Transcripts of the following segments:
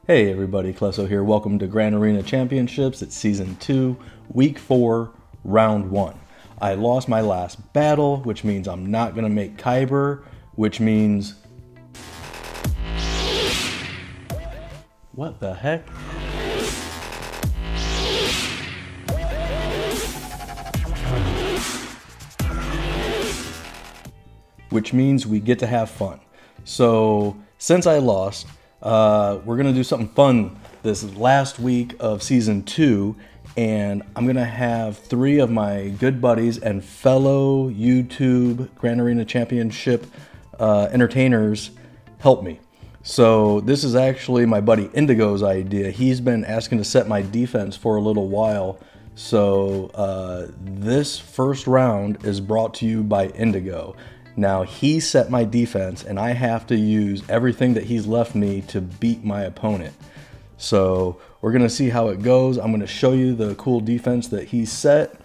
Hey everybody, Klesso here. Welcome to Grand Arena Championships. It's Season 2, Week 4, Round 1. I lost my last battle, which means I'm not going to make Kyber, which means... What the heck? Which means we get to have fun. So, since I lost, we're going to do something fun this last week of Season 2, and I'm going to have 3 of my good buddies and fellow YouTube Grand Arena Championship entertainers help me. So this is actually my buddy Indigo's idea. He's been asking to set my defense for a little while. So this first round is brought to you by Indigo. Now he set my defense and I have to use everything that he's left me to beat my opponent. So we're going to see how it goes. I'm going to show you the cool defense that he set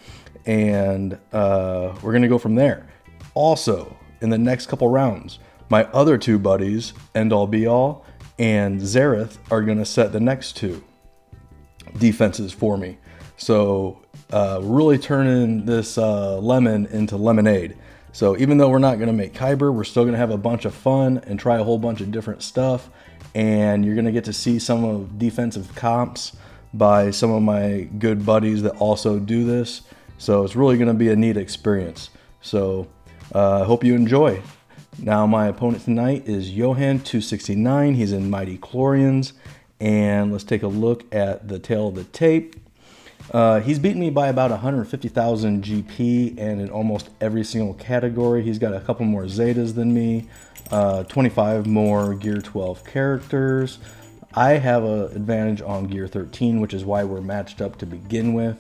and we're going to go from there. Also, in the next couple rounds, my other 2 buddies, End All Be All and Zareth, are going to set the next 2 defenses for me. So really turning this lemon into lemonade. So even though we're not going to make Kyber, we're still going to have a bunch of fun and try a whole bunch of different stuff. And you're going to get to see some of defensive comps by some of my good buddies that also do this. So it's really going to be a neat experience. So I hope you enjoy. Now my opponent tonight is Johan269. He's in Mighty Chlorians. And let's take a look at the tail of the tape. He's beaten me by about 150,000 GP and in almost every single category. He's got a couple more Zetas than me, 25 more Gear 12 characters. I have an advantage on Gear 13, which is why we're matched up to begin with.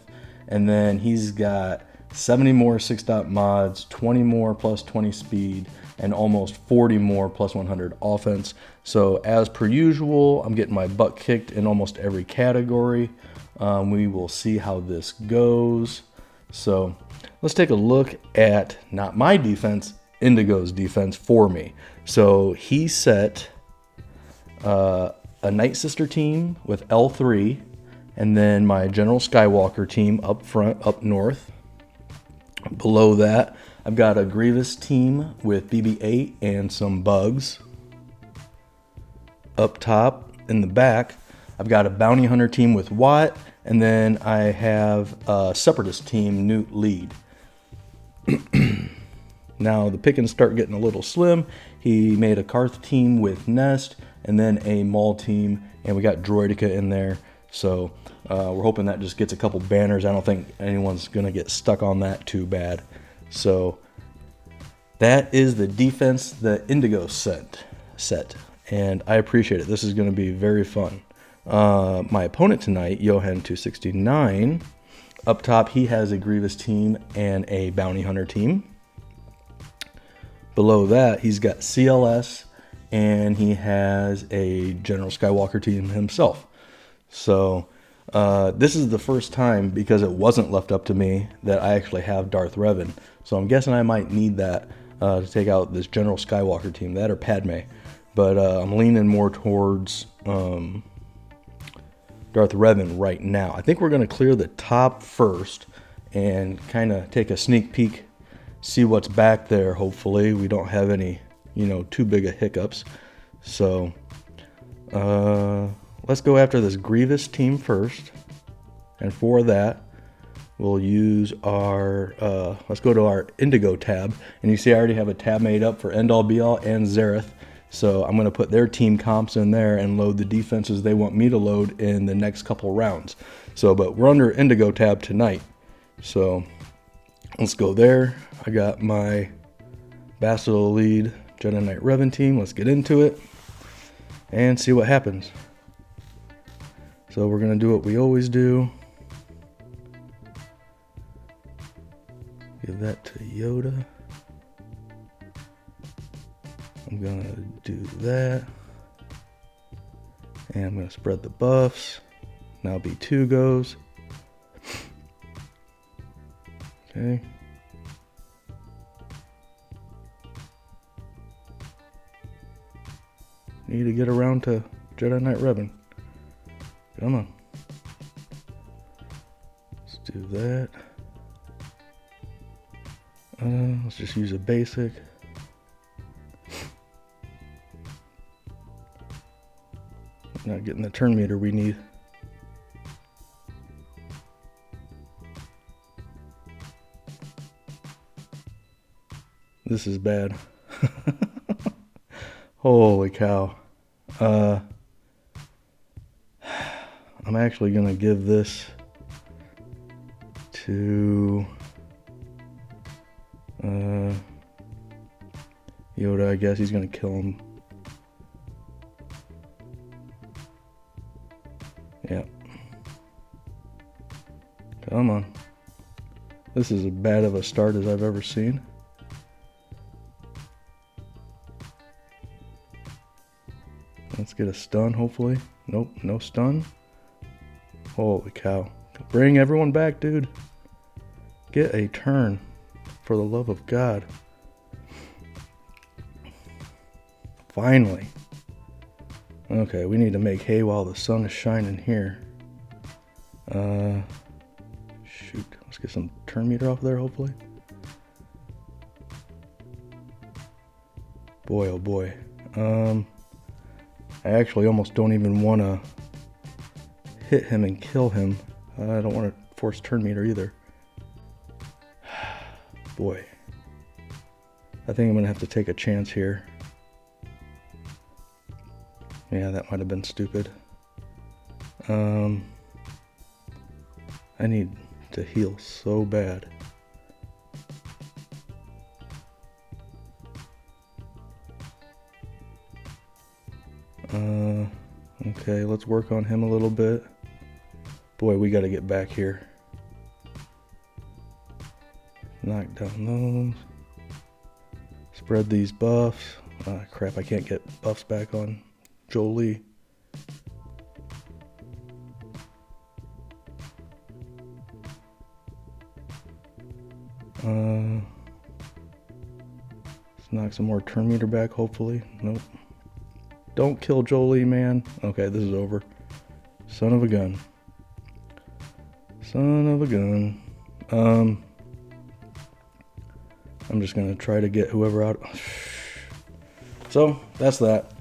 And then he's got 70 more 6-dot mods, 20 more plus 20 speed, and almost 40 more plus 100 offense. So as per usual, I'm getting my butt kicked in almost every category. We will see how this goes. So let's take a look at not my defense, Indigo's defense for me. So he set a Night Sister team with L3, and then my General Skywalker team up front, up north. Below that, I've got a Grievous team with BB-8 and some bugs. Up top in the back, I've got a Bounty Hunter team with Watt, and then I have a Separatist team, Newt lead. Now the pickings start getting a little slim. He made a Karth team with Nest, and then a Maul team, and we got Droidica in there. So we're hoping that just gets a couple banners. I don't think anyone's going to get stuck on that too bad. So that is the defense that Indigo set. And I appreciate it. This is going to be very fun. My opponent tonight, Johan269, up top he has a Grievous team and a Bounty Hunter team. Below that he's got CLS and he has a General Skywalker team himself. So this is the first time, because it wasn't left up to me, that I actually have Darth Revan. So I'm guessing I might need that to take out this General Skywalker team, that or Padme. But I'm leaning more towards Darth Revan right now. I think we're going to clear the top first and kind of take a sneak peek, see what's back there. Hopefully we don't have any, too big of hiccups. So let's go after this Grievous team first. And for that, we'll use our, let's go to our Indigo tab. And you see I already have a tab made up for End All Be All and Zareth. So I'm going to put their team comps in there and load the defenses they want me to load in the next couple rounds. So, but we're under Indigo tab tonight. So let's go there. I got my Bastila lead Jedi Knight Revan team. Let's get into it and see what happens. So we're going to do what we always do. Give that to Yoda. I'm going to do that. And I'm going to spread the buffs. Now B2 goes. Okay. Need to get around to Jedi Knight Revan. Come on. Let's do that. Let's just use a basic. Not getting the turn meter we need. This is bad. Holy cow. I'm actually gonna give this to Yoda. I guess he's gonna kill him. Yep. Come on. This is as bad of a start as I've ever seen. Let's get a stun, hopefully. Nope, no stun. Holy cow. Bring everyone back, dude. Get a turn, for the love of God. Finally. Okay, we need to make hay while the sun is shining here. Shoot. Let's get some turn meter off there, hopefully. Boy, oh boy. I actually almost don't even want to hit him and kill him. I don't want to force turn meter either. Boy. I think I'm going to have to take a chance here. Yeah, that might have been stupid. I need to heal so bad. Okay, let's work on him a little bit. Boy, we got to get back here. Knock down those. Spread these buffs. Ah, crap, I can't get buffs back on Jolie. Let's knock some more turn meter back, hopefully. Nope. Don't kill Jolie, man. Okay, this is over. Son of a gun. Son of a gun. I'm just gonna try to get whoever out. So that's that.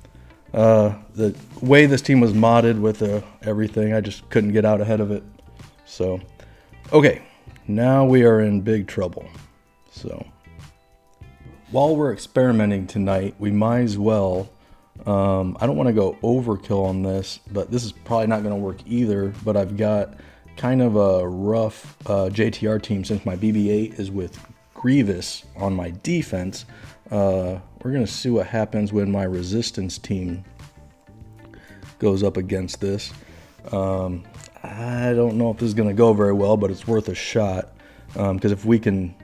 The way this team was modded with everything, I just couldn't get out ahead of it. So, okay, now we are in big trouble. So, while we're experimenting tonight, we might as well. I don't want to go overkill on this, but this is probably not going to work either. But I've got kind of a rough JTR team since my BB-8 is with Grievous on my defense. We're going to see what happens when my resistance team goes up against this. I don't know if this is going to go very well, but it's worth a shot. Because if we can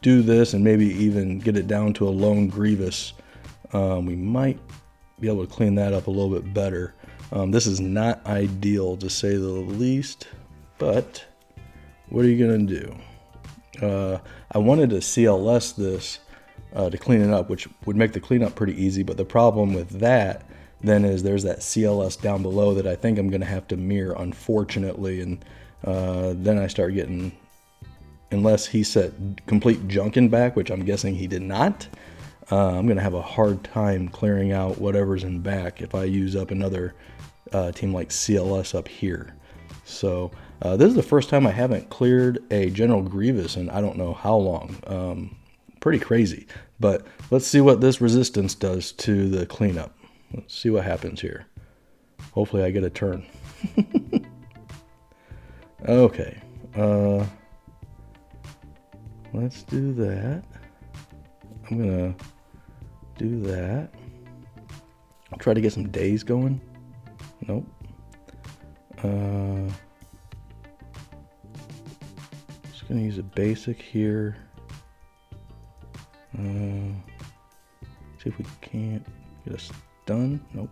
do this and maybe even get it down to a lone Grievous, we might be able to clean that up a little bit better. This is not ideal to say the least, but what are you going to do? I wanted to CLS this to clean it up, which would make the cleanup pretty easy, but the problem with that then is there's that CLS down below that I think I'm going to have to mirror, unfortunately, and then I start getting, unless he set complete junk in back, which I'm guessing he did not, I'm going to have a hard time clearing out whatever's in back if I use up another team like CLS up here. So this is the first time I haven't cleared a General Grievous in I don't know how long. Pretty crazy. But let's see what this resistance does to the cleanup. Let's see what happens here. Hopefully I get a turn. Okay. Let's do that. I'm going to do that. I'll try to get some days going. Nope. Just going to use a basic here. See if we can't get a stun. Nope.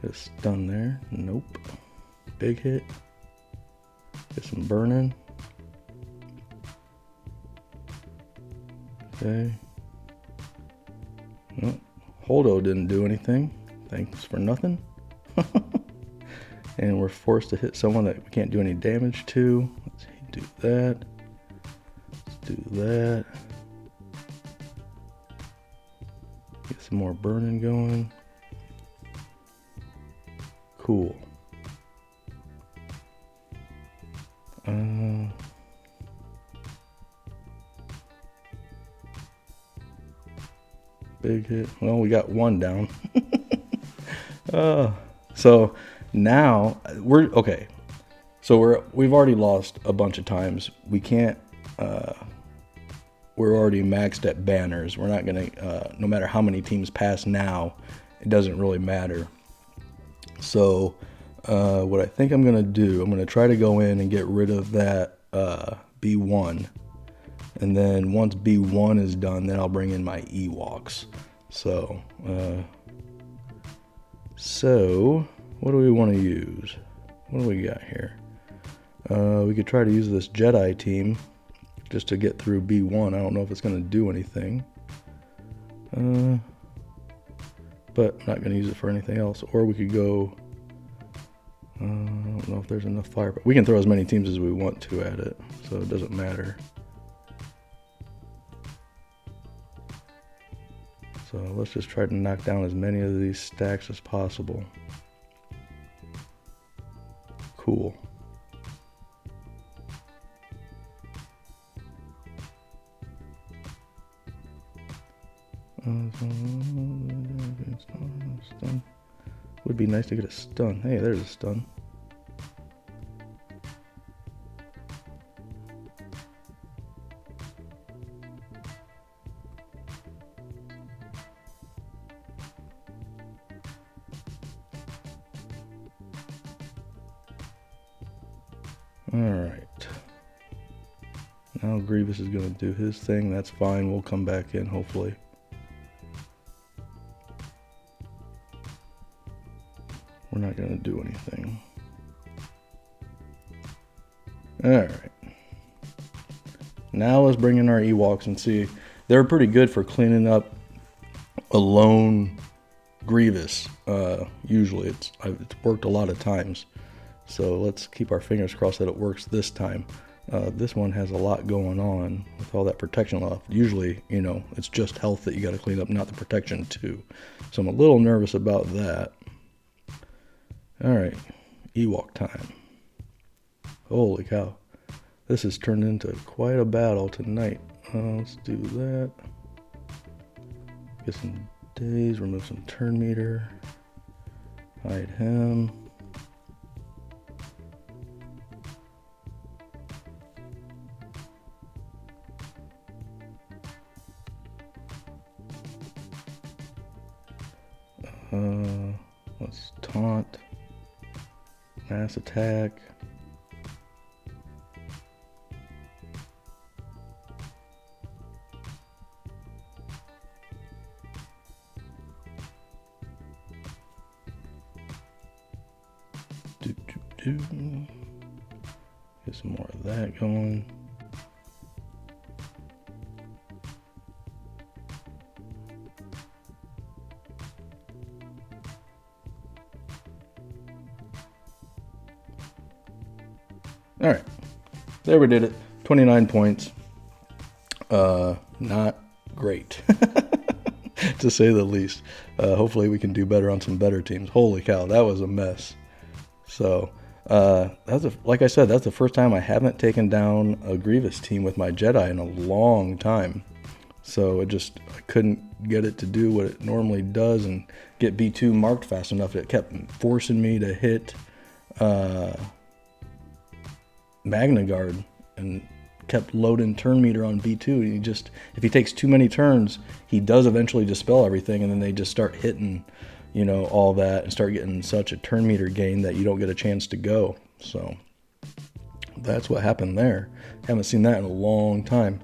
Get a stun there. Nope. Big hit. Get some burning. Okay. Well, Holdo didn't do anything. Thanks for nothing. And we're forced to hit someone that we can't do any damage to. Let's do that. Let's do that. Get some more burning going. Cool. Big hit. Well, we got one down. So now we're okay. So we've already lost a bunch of times. We can't. We're already maxed at banners. We're not gonna. No matter how many teams pass now, it doesn't really matter. So what I think I'm gonna do, I'm gonna try to go in and get rid of that B1. And then once B1 is done, then I'll bring in my Ewoks. So what do we want to use? What do we got here? We could try to use this Jedi team just to get through B1. I don't know if it's going to do anything. But I'm not going to use it for anything else. Or we could go... I don't know if there's enough fire. But we can throw as many teams as we want to at it. So it doesn't matter. So let's just try to knock down as many of these stacks as possible. Cool. Stun. Would be nice to get a stun. Hey, there's a stun. Alright. Now Grievous is going to do his thing. That's fine. We'll come back in, hopefully. We're not going to do anything. Alright. Now let's bring in our Ewoks and see. They're pretty good for cleaning up a lone Grievous. Usually it's worked a lot of times. So let's keep our fingers crossed that it works this time. This one has a lot going on with all that protection left. Usually, you know, it's just health that you got to clean up, not the protection too. So I'm a little nervous about that. All right, Ewok time. Holy cow. This has turned into quite a battle tonight. Let's do that. Get some days, remove some turn meter. Hide him. Let's taunt. Mass attack. Get some more of that going. All right, there we did it. 29 points. Not great, to say the least. Hopefully we can do better on some better teams. Holy cow, that was a mess. So, like I said, that's the first time I haven't taken down a Grievous team with my Jedi in a long time. So I couldn't get it to do what it normally does and get B2 marked fast enough. It kept forcing me to hit Magna Guard and kept loading turn meter on B2. And if he takes too many turns, he does eventually dispel everything, and then they just start hitting, you know, all that and start getting such a turn meter gain that you don't get a chance to go. So that's what happened there. Haven't seen that in a long time.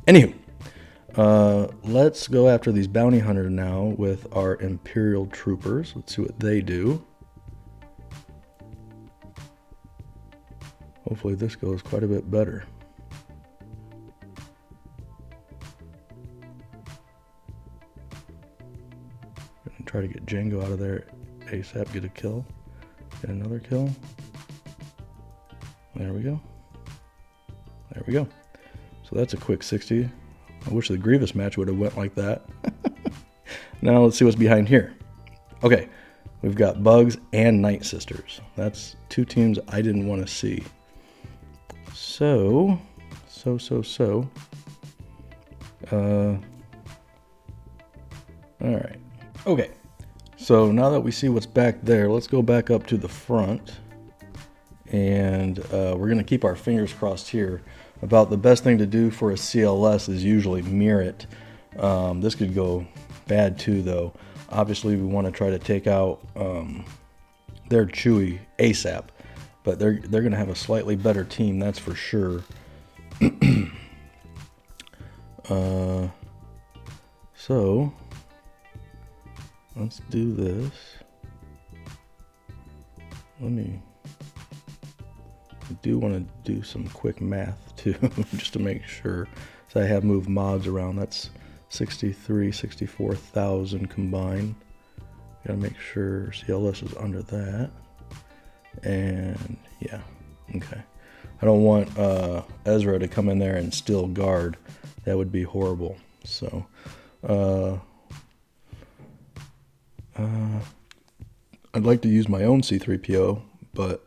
Anywho, let's go after these bounty hunters now with our Imperial troopers. Let's see what they do. Hopefully this goes quite a bit better. try to get Django out of there ASAP. Get a kill. Get another kill. There we go. There we go. So that's a quick 60. I wish the Grievous match would have went like that. Now let's see what's behind here. Okay, we've got Bugs and Night Sisters. That's two teams I didn't want to see. So. All right. Okay. So now that we see what's back there, let's go back up to the front. And we're going to keep our fingers crossed here. About the best thing to do for a CLS is usually mirror it. This could go bad too, though. Obviously, we want to try to take out their Chewy ASAP. But they're going to have a slightly better team, that's for sure. So let's do this. I do want to do some quick math too, just to make sure. So I have moved mods around. That's 64,000 combined. Gotta make sure CLS is under that. And yeah, okay. I don't want Ezra to come in there and still guard. That would be horrible. So, I'd like to use my own C3PO, but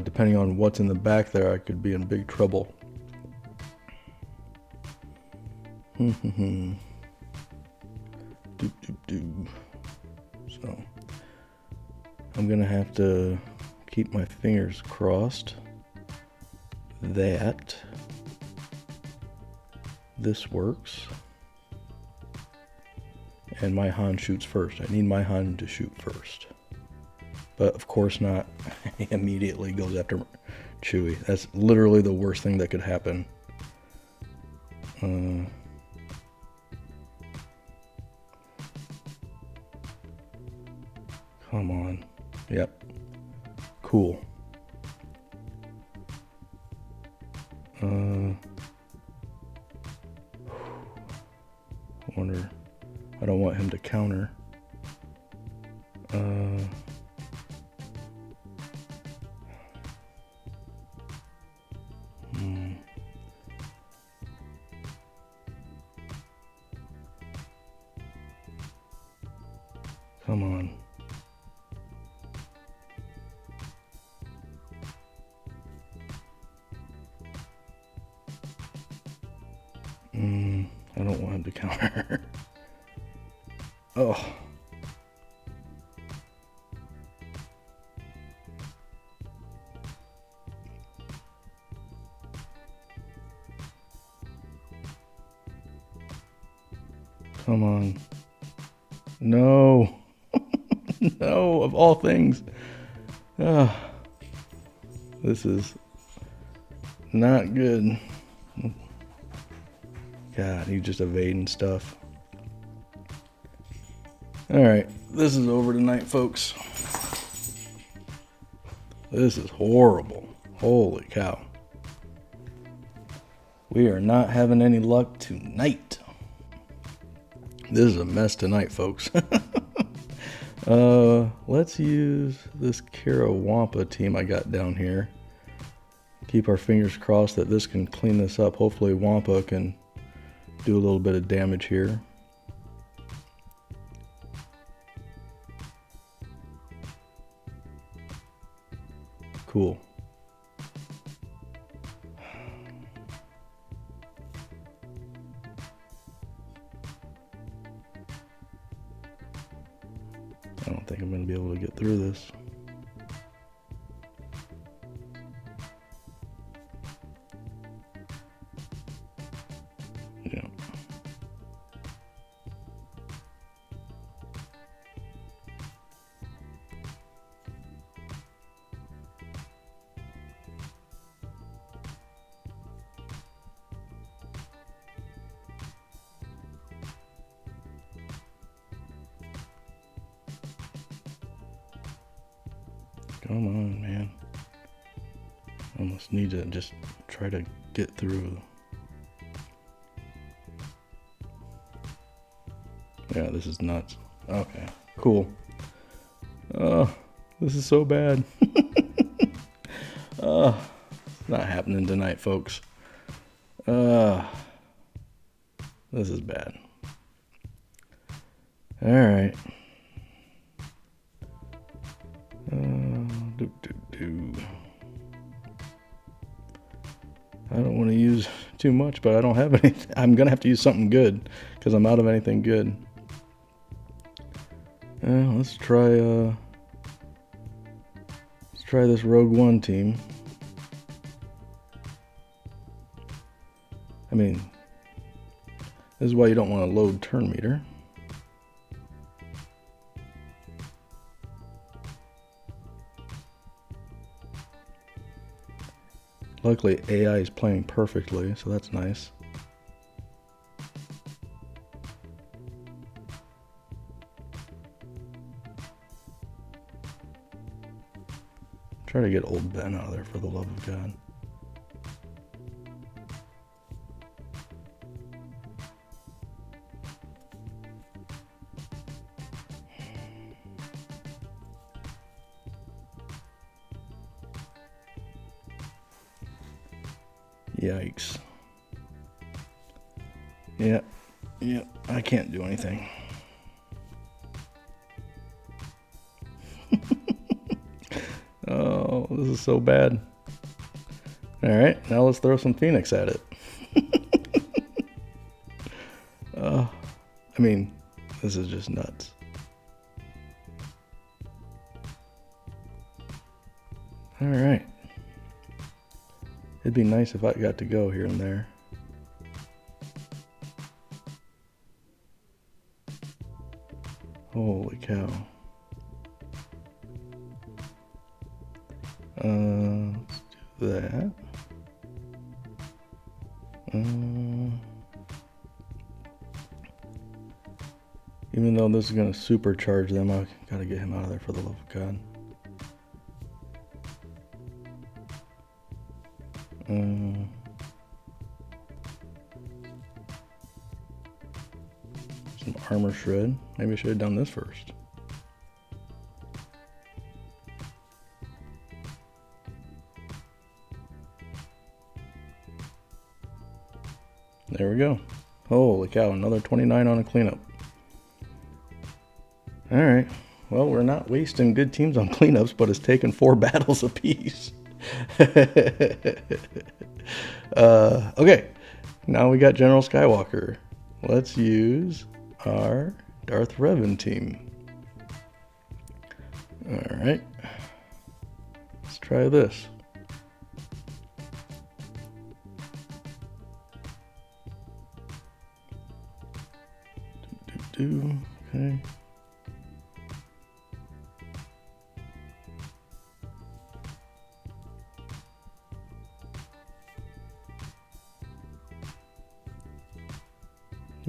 depending on what's in the back there, I could be in big trouble. So, I'm gonna have to keep my fingers crossed that this works. And my Han shoots first. I need my Han to shoot first. But of course not. He immediately goes after Chewie. That's literally the worst thing that could happen. Come on. Yep. Cool. I wonder. I don't want him to counter. Come on. I don't want him to counter. Oh. Come on. No. No, of all things. This is not good. God, he's just evading stuff. Alright, this is over tonight, folks. This is horrible. Holy cow. We are not having any luck tonight. This is a mess tonight, folks. Let's use this Kira Wampa team I got down here. Keep our fingers crossed that this can clean this up. Hopefully Wampa can do a little bit of damage here. Cool. I don't think I'm going to be able to get through this. Yeah. Come on, man. I almost need to just try to get through. Yeah, this is nuts. Okay, cool. Oh, this is so bad. It's not happening tonight, folks. This is bad. All right. I don't want to use too much, but I don't have anything. I'm gonna have to use something good because I'm out of anything good. Let's try this Rogue One team. I mean, this is why you don't want to load turn meter. Luckily, AI is playing perfectly, so that's nice. Try to get old Ben out of there for the love of God. Yikes. Yeah, I can't do anything. Oh, this is so bad. Alright, now let's throw some Phoenix at it. I mean, this is just nuts. Alright. It'd be nice if I got to go here and there. Holy cow. Let's do that. Even though this is going to supercharge them, I gotta get him out of there for the love of God. Some armor shred. Maybe I should have done this first. There we go. Holy cow, another 29 on a cleanup. Alright, well, we're not wasting good teams on cleanups, but it's taken 4 battles apiece. Okay, now we got General Skywalker. Let's use our Darth Revan team. Alright, let's try this. Okay.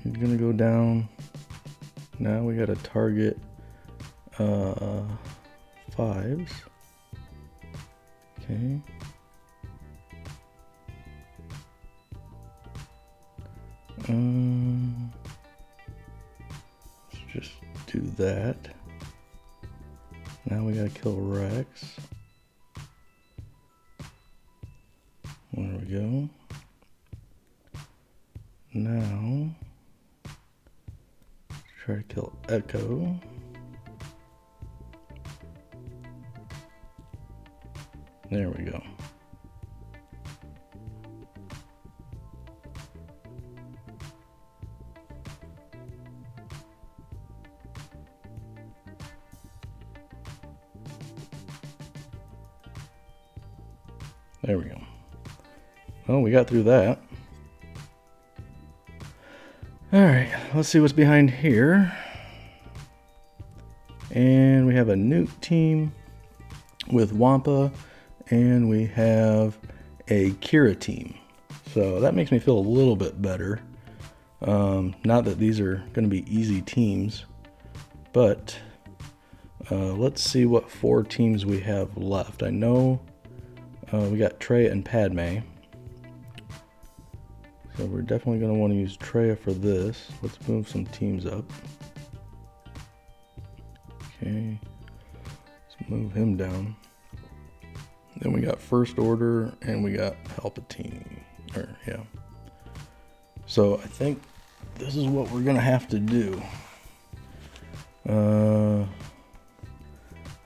He's gonna go down. Now we gotta target 5s. Okay. Let's just do that. Now we gotta kill Rex. There we go. Now, try to kill Echo. There we go. There we go. Well, we got through that. Alright, let's see what's behind here. And we have a Nuke team with Wampa, and we have a Kira team. So that makes me feel a little bit better. Not that these are going to be easy teams, but let's see what 4 teams we have left. I know we got Trey and Padme. So we're definitely going to want to use Trey for this. Let's move some teams up. Okay, let's move him down. Then we got First Order and we got Palpatine. Yeah. So I think this is what we're gonna have to do. I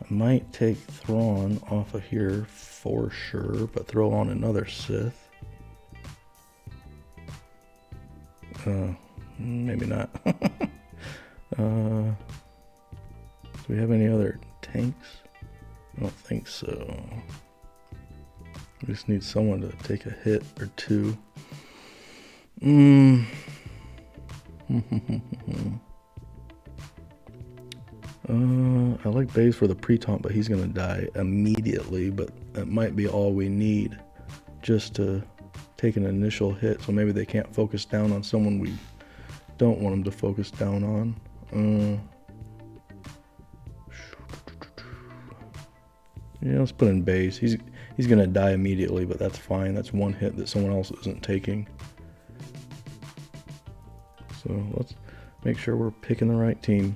might take Thrawn off of here for sure, but throw on another Sith. Maybe not. Do we have any other tanks? I don't think so. We just need someone to take a hit or two. I like Baze for the pre-taunt, but he's gonna die immediately, but that might be all we need just to take an initial hit, so maybe they can't focus down on someone we don't want them to focus down on. Yeah, let's put in Baze. He's gonna die immediately, but that's fine. That's one hit that someone else isn't taking. So let's make sure we're picking the right team.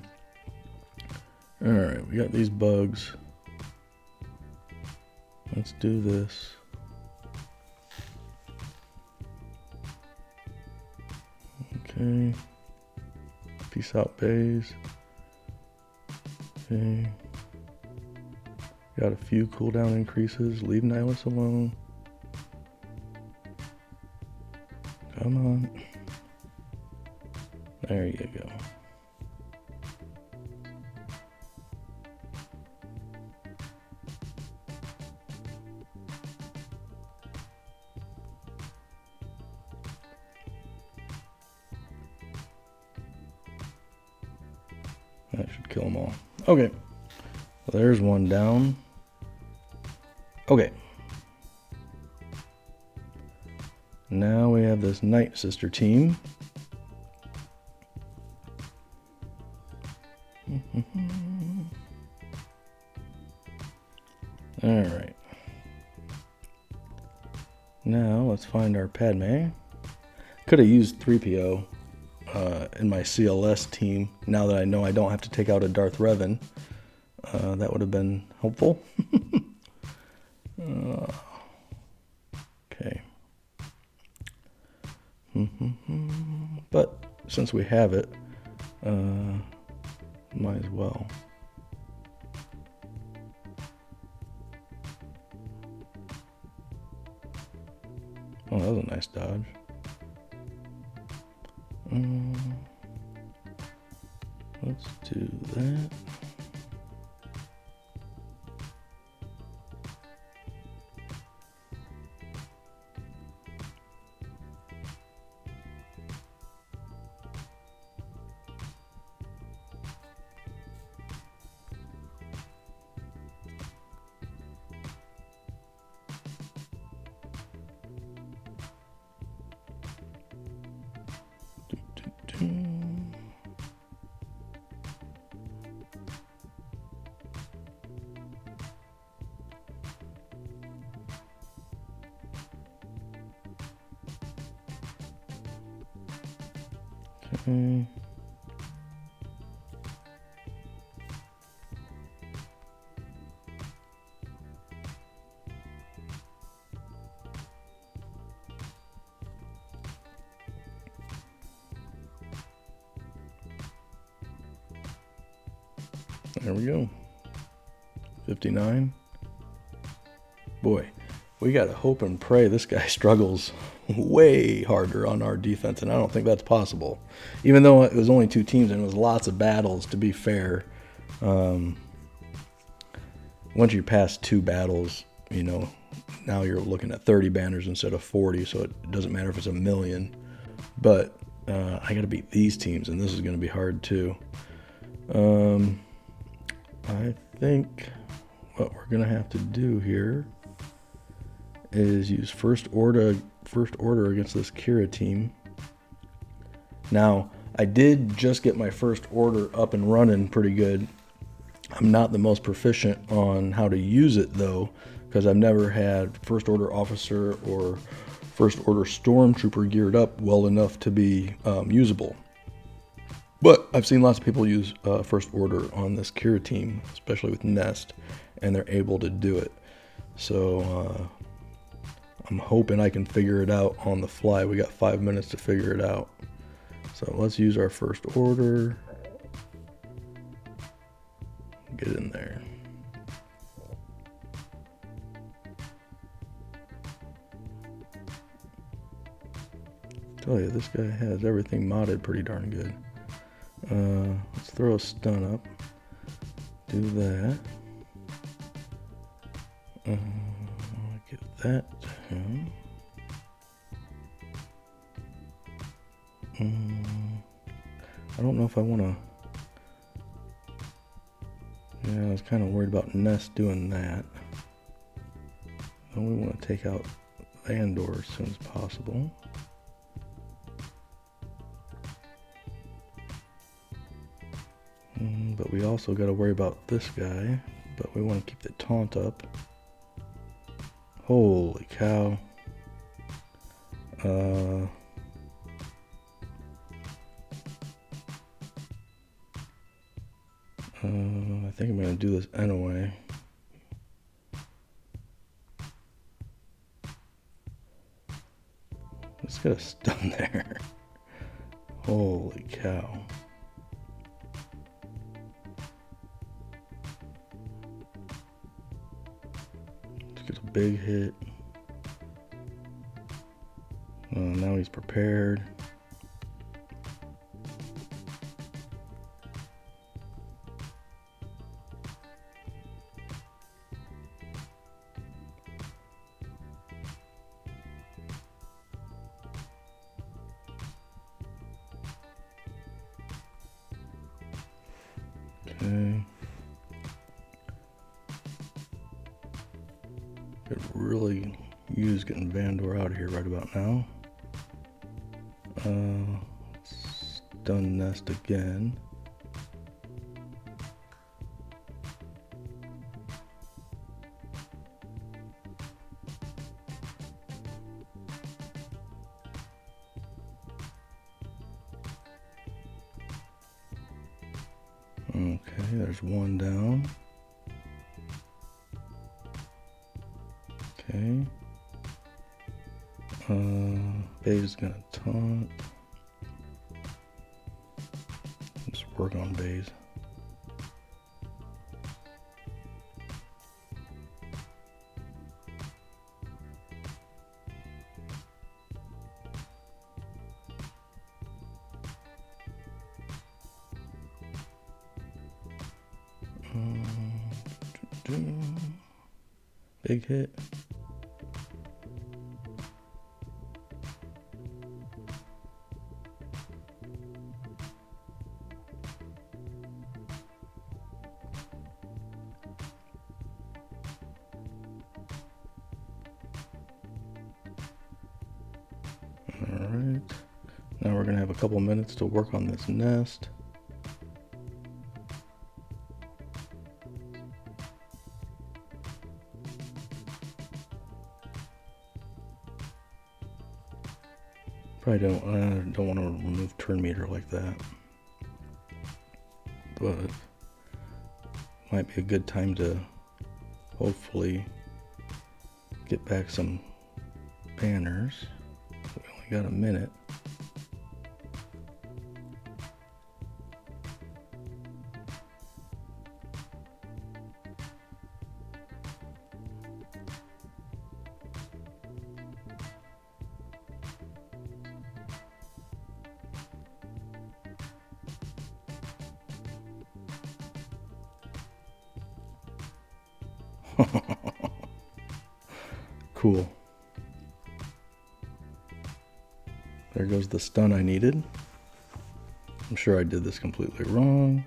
Alright, we got these bugs. Let's do this. Okay. Peace out, Baze. Okay. Got a few cooldown increases. Leave Nihilus alone. Come on. There you go. That should kill them all. Okay. Well, there's one down. Okay. Now we have this Night Sister team. Alright. Now let's find our Padme. Could have used 3PO in my CLS team. Now that I know I don't have to take out a Darth Revan, that would have been helpful. Okay. But since we have it, might as well. Oh, that was a nice dodge. Let's do that. Okay. There we go. 59. Boy, we gotta hope and pray this guy struggles way harder on our defense, and I don't think that's possible. Even though it was only 2 teams and it was lots of battles, to be fair. Once you pass 2 battles, you know, now you're looking at 30 banners instead of 40, so it doesn't matter if it's a million. But I gotta beat these teams, and this is gonna be hard too. I think what we're gonna have to do here is use first order against this Kira team. Now, I did just get my first order up and running pretty good. I'm not the most proficient on how to use it though, because I've never had first order officer or first order stormtrooper geared up well enough to be usable. But I've seen lots of people use first order on this Cura team, especially with Nest, and they're able to do it. So I'm hoping I can figure it out on the fly. We got 5 minutes to figure it out. So let's use our first order. Get in there. Tell you, this guy has everything modded pretty darn good. Let's throw a stun up. Do that. Give that to him. I don't know if I want to. Yeah, I was kind of worried about Nest doing that. And we want to take out Vandor as soon as possible. But we also got to worry about this guy. But we want to keep the taunt up. Holy cow. I think I'm going to do this anyway. Let's get a stun there. Holy cow. Let's get a big hit. Now he's prepared. Okay. Could really use getting Vandor out of here right about now. Stun Nest again. Okay, there's one down. Okay. Babe is gonna taunt. Let's work on Baze. Big hit. Alright, now we're going to have a couple minutes to work on this Nest. Probably don't want to remove turn meter like that, but might be a good time to hopefully get back some banners. We only got a minute. Cool. There goes the stun I needed. I'm sure I did this completely wrong.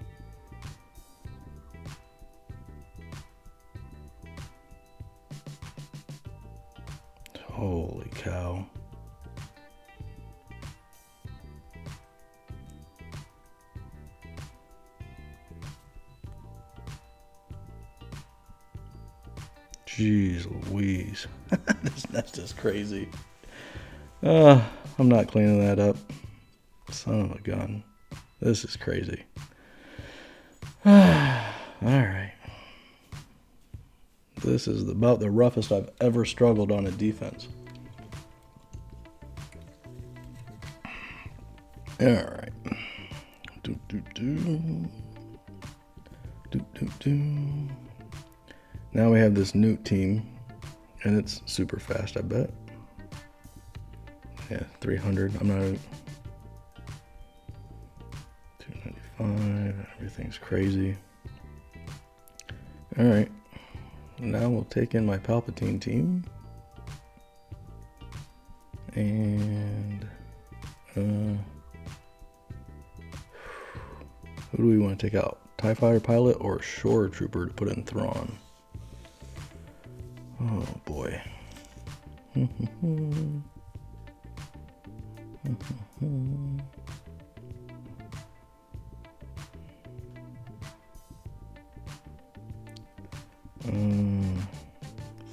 Holy cow. Jeez Louise. This nest is crazy. I'm not cleaning that up. Son of a gun. This is crazy. All right. This is about the roughest I've ever struggled on a defense. All right. Now we have this Newt team, and it's super fast, I bet. Yeah, 300. I'm not. 295. Everything's crazy. All right. Now we'll take in my Palpatine team. And who do we want to take out? TIE Fighter pilot or Shore Trooper to put in Thrawn? Oh boy. I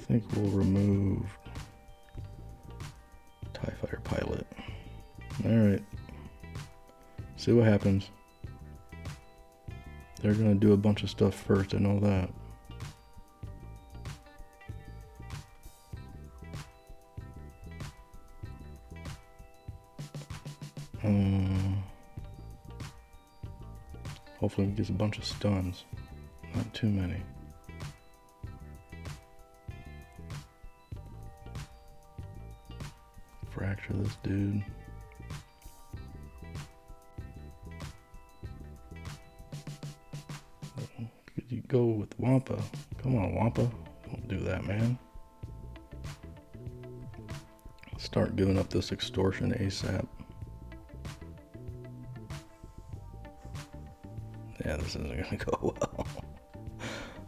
think we'll remove TIE Fighter pilot. Alright. See what happens. They're gonna do a bunch of stuff first, I know that. Hopefully we get a bunch of stuns. Not too many. Fracture this dude. Could you go with Wampa? Come on, Wampa. Don't do that, man. Start giving up this extortion ASAP. Yeah, this isn't gonna go well.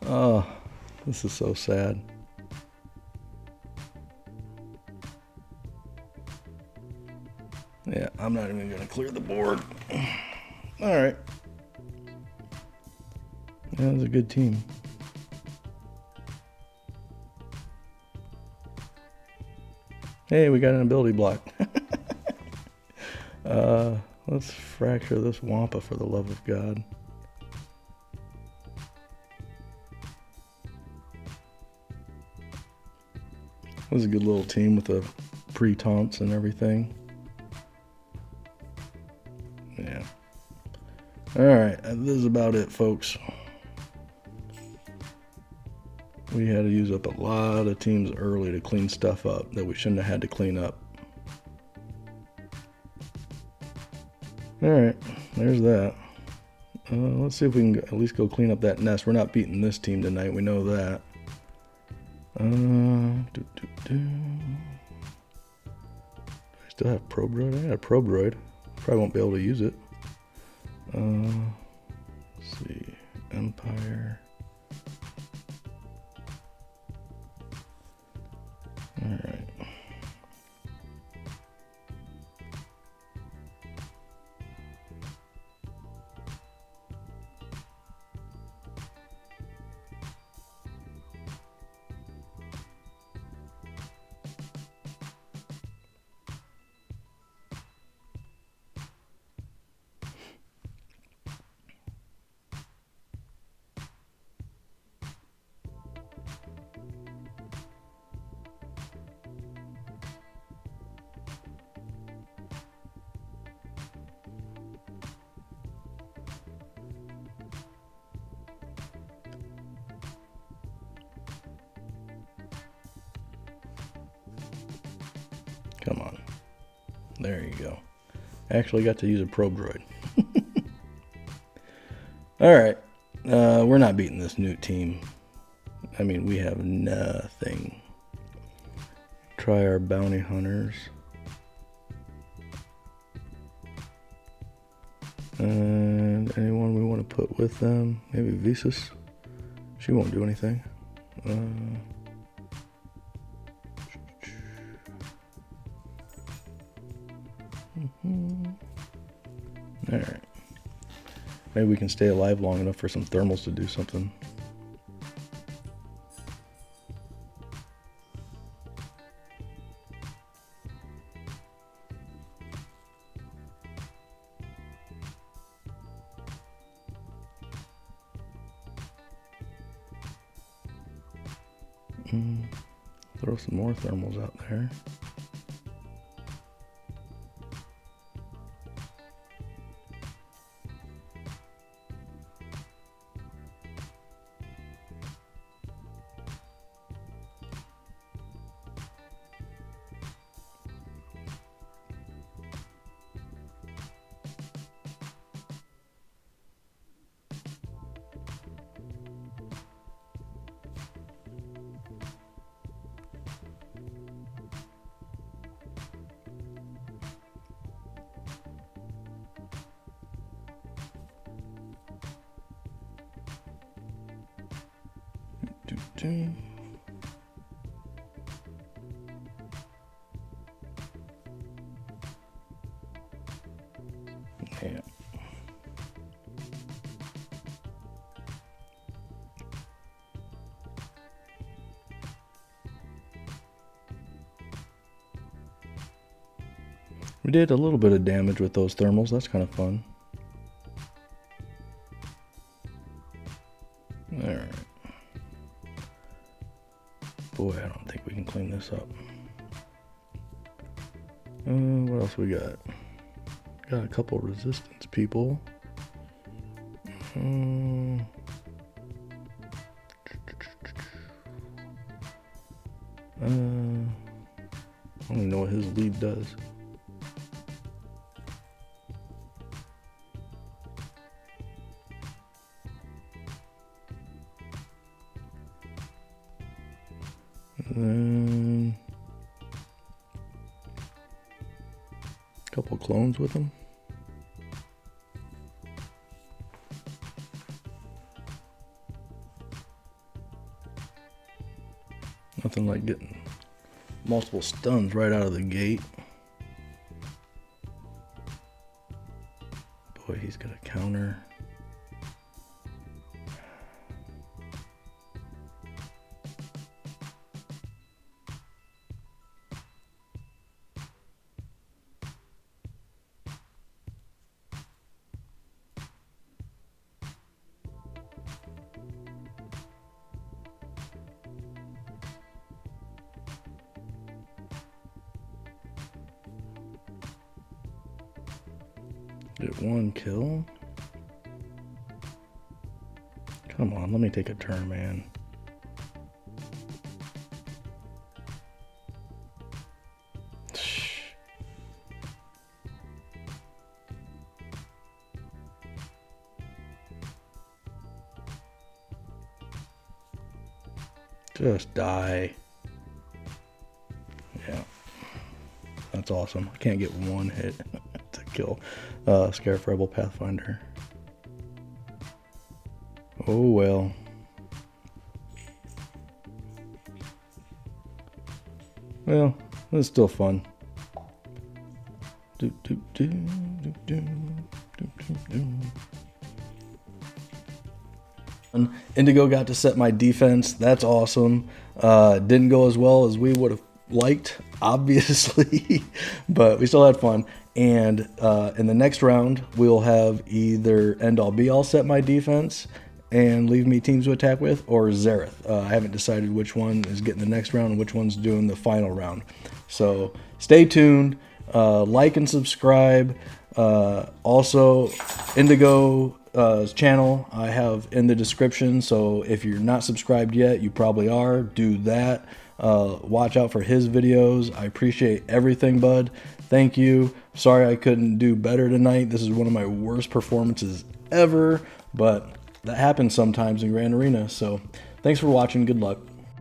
Oh, this is so sad. Yeah, I'm not even gonna clear the board. Alright. Yeah, it was a good team. Hey, we got an ability block. Let's fracture this Wampa for the love of God. It was a good little team with the pre-taunts and everything. Yeah. Alright, this is about it, folks. We had to use up a lot of teams early to clean stuff up that we shouldn't have had to clean up. Alright, there's that. Let's see if we can at least go clean up that nest. We're not beating this team tonight, we know that. Do I still have Probroid? I got a Probroid. Probably won't be able to use it. Let's see. Empire. Alright. Come on. There you go. Actually got to use a Probroid. Alright. We're not beating this new team. I mean, we have nothing. Try our bounty hunters. And anyone we want to put with them? Maybe Visas. She won't do anything. Alright. Maybe we can stay alive long enough for some thermals to do something. Throw some more thermals out there. Yeah. We did a little bit of damage with those thermals. That's kind of fun. Alright. Boy, I don't think we can clean this up. What else we got? Got a couple resistance people. I don't even know what his lead does. And then a couple clones with him. Nothing like getting multiple stuns right out of the gate. Boy, he's got a counter. Get one kill. Come on, let me take a turn, man. Just die. Yeah. That's awesome. I can't get one hit to kill Scarif Rebel Pathfinder. Oh well. Well, it's still fun. Indigo got to set my defense. That's awesome. Didn't go as well as we would have liked, obviously, but we still had fun. And in the next round, we'll have either End All Be All set my defense and leave me teams to attack with, or Zareth. I haven't decided which one is getting the next round and which one's doing the final round. So stay tuned, like and subscribe. Also, Indigo's channel I have in the description, so if you're not subscribed yet, you probably are. Do that. Watch out for his videos. I appreciate everything, bud. Thank you. Sorry I couldn't do better tonight. This is one of my worst performances ever, but that happens sometimes in Grand Arena. So thanks for watching. Good luck.